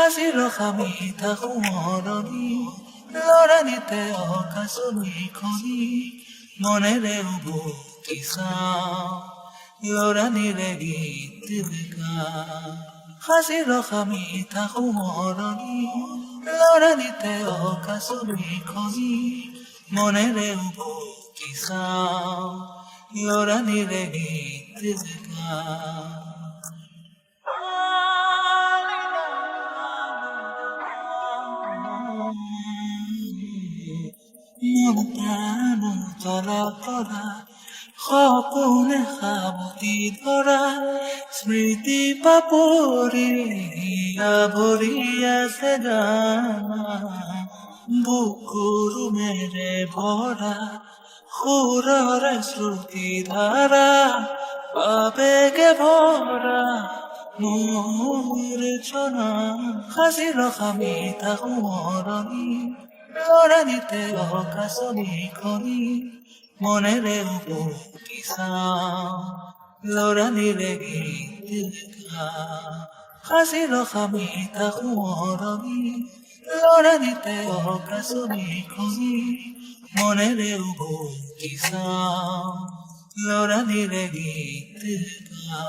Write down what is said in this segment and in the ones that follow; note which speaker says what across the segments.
Speaker 1: Hasiro kamita kumoroni Loranite okasuni koni Monere ubu kisa Loranire gitibika Hasiro kamita kumoroni Loranite okasuni koni Monere ubu kisa Loranire gitibika Montano tora tora Khapune khabati tora Smriti papuri abhoriya sedana Bukuru mere bhora Khurare sruti dhara Babege bhora Murchana Khasiro khamita humorani Loranite okasoni koni Monere ubu kisa Loranire gitibika Khasiro khamita humorani Loranite okasoni koni Monere ubu kisa Loranire gitibika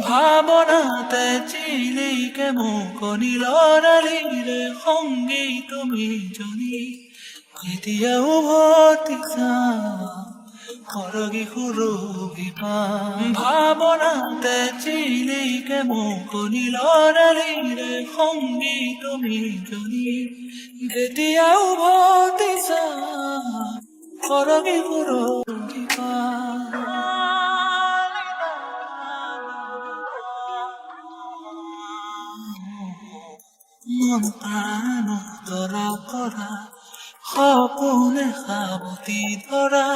Speaker 1: ভাবনাতে চিলিকে মুকনি লৰালিৰে সংগী তুমি জনী এতিয়া উভতিছা সৰগী সুৰভি পাম ভাবনাতে চিলিকে মুকনি লৰালিৰে সংগী তুমি জনী এতিয়া উভতিছা সৰগী সুৰভি পাম Montano tora tora Khapune khabati tora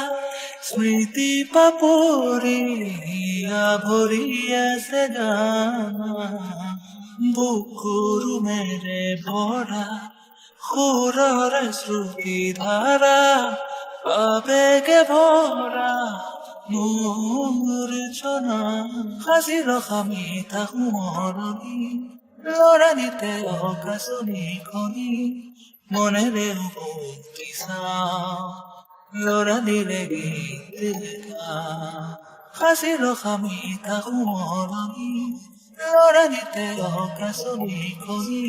Speaker 1: Smriti papuri abhoriya sedana Bukuru mere bhora Khurare sruti dhara Babege bhora Murchana Khasiro khamita humorani Loranite okasoni koni Monere ubu kisa Loranire gitibika Khasiro khamita humorani Loranite okasoni koni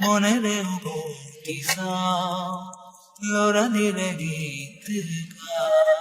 Speaker 1: Monere ubu kisa Loranire gitibika